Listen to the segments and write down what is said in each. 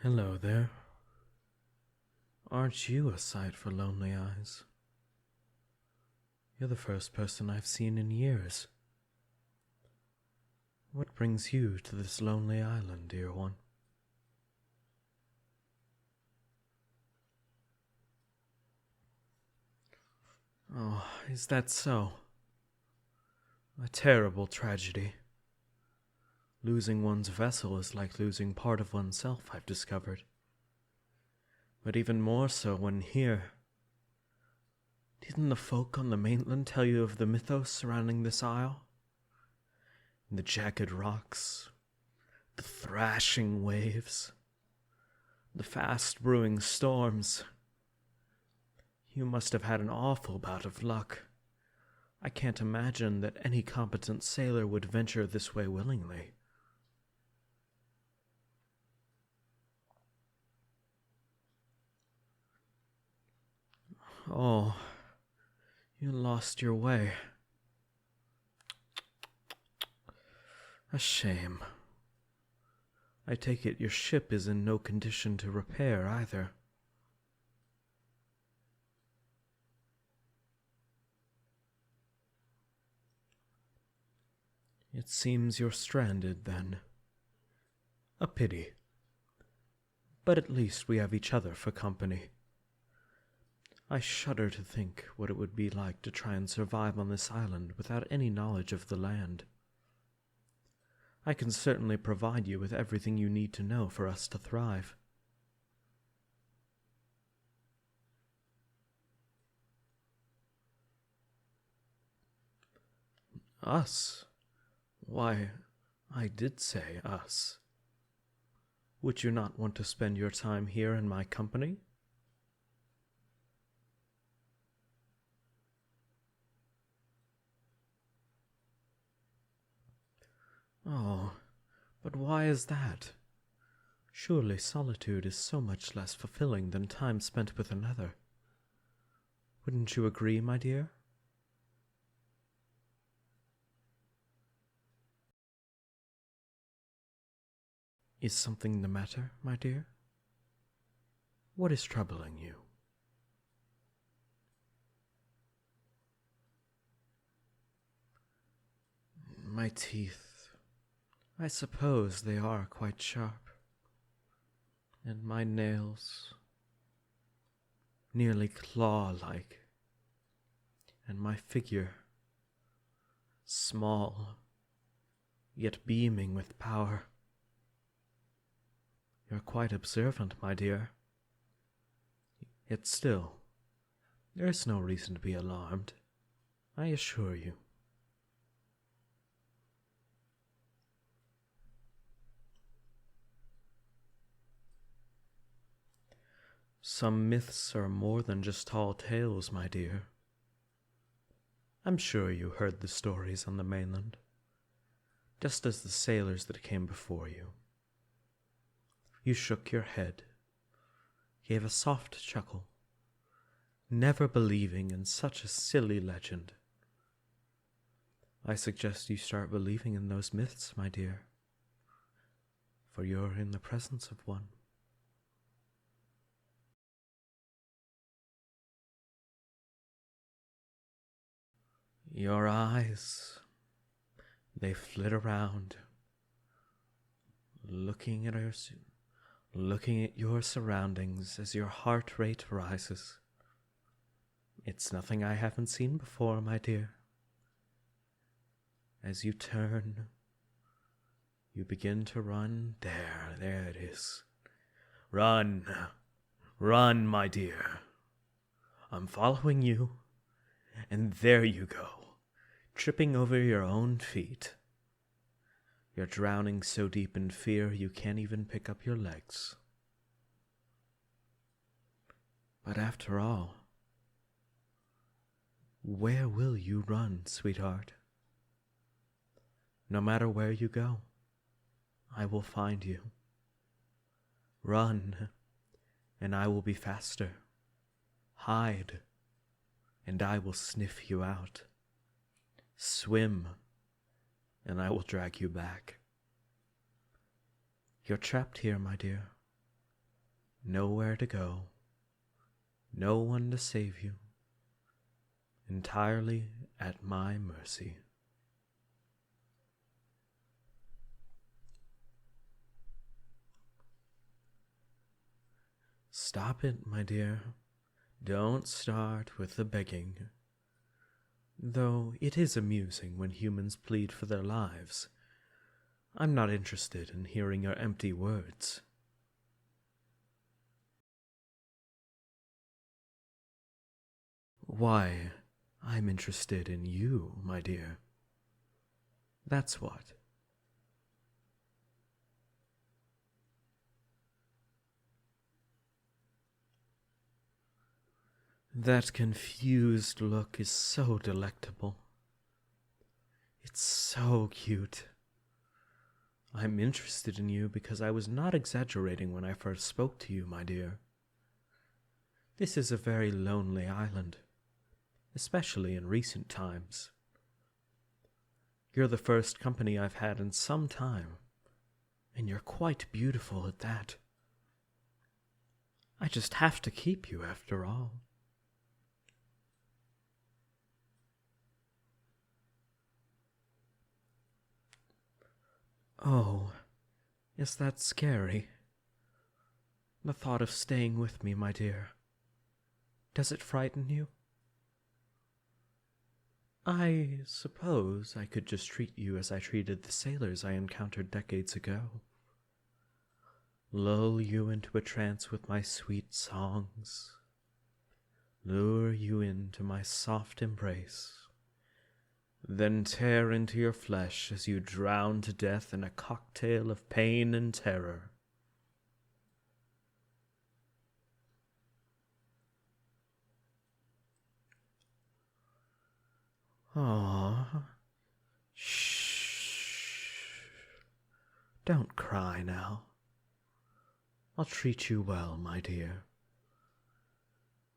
Hello there. Aren't you a sight for lonely eyes? You're the first person I've seen in years. What brings you to this lonely island, dear one? Oh, is that so? A terrible tragedy. Losing one's vessel is like losing part of oneself, I've discovered. But even more so when here. Didn't the folk on the mainland tell you of the mythos surrounding this isle? The jagged rocks, the thrashing waves, the fast-brewing storms. You must have had an awful bout of luck. I can't imagine that any competent sailor would venture this way willingly. Oh, you lost your way. A shame. I take it your ship is in no condition to repair either. It seems you're stranded, then. A pity. But at least we have each other for company. I shudder to think what it would be like to try and survive on this island without any knowledge of the land. I can certainly provide you with everything you need to know for us to thrive. Us? Why, I did say us. Would you not want to spend your time here in my company? Oh, but why is that? Surely solitude is so much less fulfilling than time spent with another. Wouldn't you agree, my dear? Is something the matter, my dear? What is troubling you? My teeth. I suppose they are quite sharp. And my nails. Nearly claw-like. And my figure. Small, yet beaming with power. You're quite observant, my dear. Yet still, there is no reason to be alarmed, I assure you. Some myths are more than just tall tales, my dear. I'm sure you heard the stories on the mainland. just as the sailors that came before you. You shook your head, gave a soft chuckle, never believing in such a silly legend. I suggest you start believing in those myths, my dear, for you're in the presence of one. Your eyes, they flit around, looking at your surroundings as your heart rate rises. It's nothing I haven't seen before, my dear. As you turn, you begin to run. There it is. Run, run, my dear. I'm following you, and there you go, tripping over your own feet. You're drowning so deep in fear you can't even pick up your legs. But after all, where will you run, sweetheart? No matter where you go, I will find you. Run, and I will be faster. Hide, and I will sniff you out. Swim, and I will drag you back. You're trapped here, my dear. Nowhere to go. No one to save you. Entirely at my mercy. Stop it, my dear. Don't start with the begging. Though it is amusing when humans plead for their lives. I'm not interested in hearing your empty words. Why, I'm interested in you, my dear. That's what. That confused look is so delectable. It's so cute. I'm interested in you because I was not exaggerating when I first spoke to you, my dear. This is a very lonely island, especially in recent times. You're the first company I've had in some time, and you're quite beautiful at that. I just have to keep you after all. Oh, is that scary? The thought of staying with me, my dear. Does it frighten you? I suppose I could just treat you as I treated the sailors I encountered decades ago. Lull you into a trance with my sweet songs. Lure you into my soft embrace. Then tear into your flesh as you drown to death in a cocktail of pain and terror. Ah, shh. Don't cry now. I'll treat you well, my dear.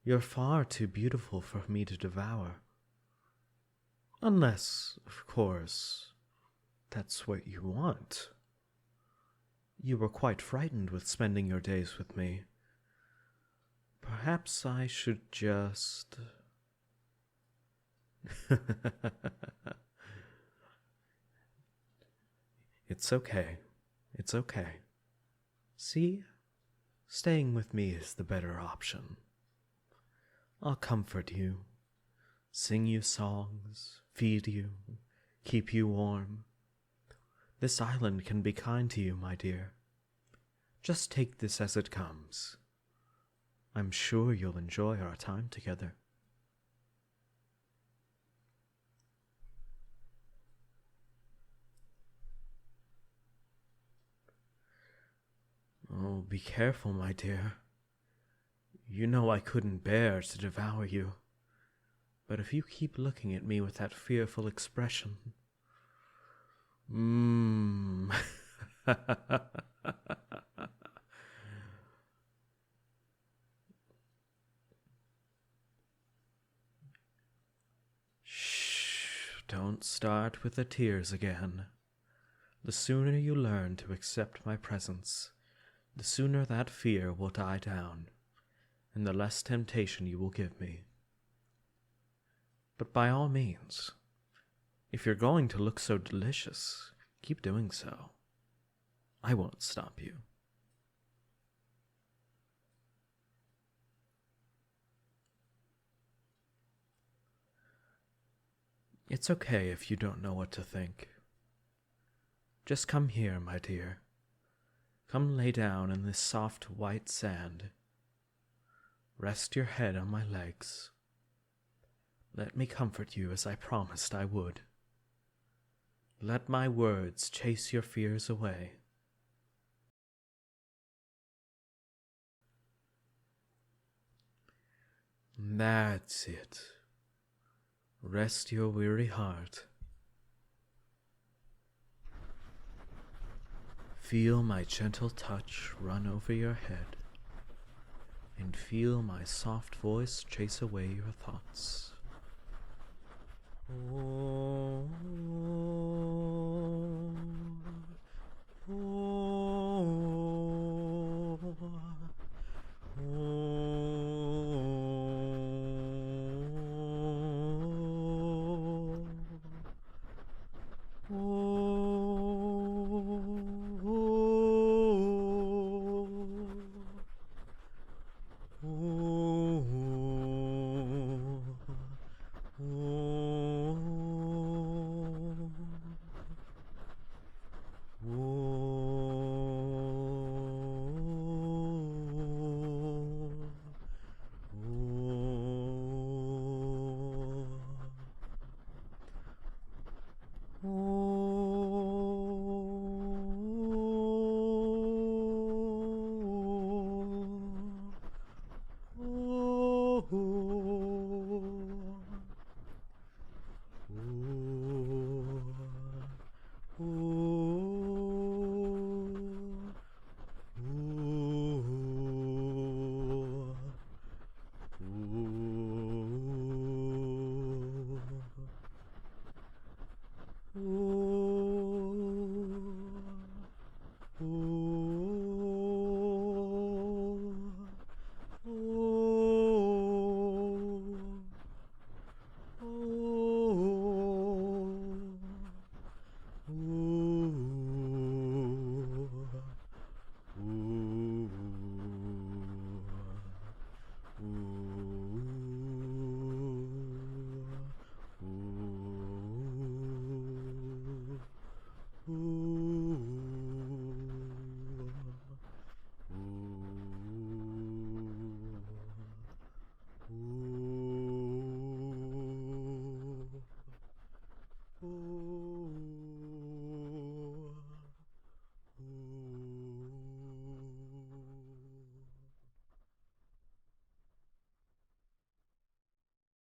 You're far too beautiful for me to devour. Unless, of course, that's what you want. You were quite frightened with spending your days with me. Perhaps I should just... It's okay. It's okay. See? Staying with me is the better option. I'll comfort you, sing you songs, feed you, keep you warm. This island can be kind to you, my dear. Just take this as it comes. I'm sure you'll enjoy our time together. Oh, be careful, my dear. You know I couldn't bear to devour you. But if you keep looking at me with that fearful expression, Mmm. Shh, don't start with the tears again. The sooner you learn to accept my presence, the sooner that fear will die down, and the less temptation you will give me. But by all means, if you're going to look so delicious, keep doing so. I won't stop you. It's okay if you don't know what to think. Just come here, my dear. Come lay down in this soft white sand. Rest your head on my legs. Let me comfort you as I promised I would. Let my words chase your fears away. That's it. Rest your weary heart. Feel my gentle touch run over your head, and feel my soft voice chase away your thoughts. Oh, oh, oh.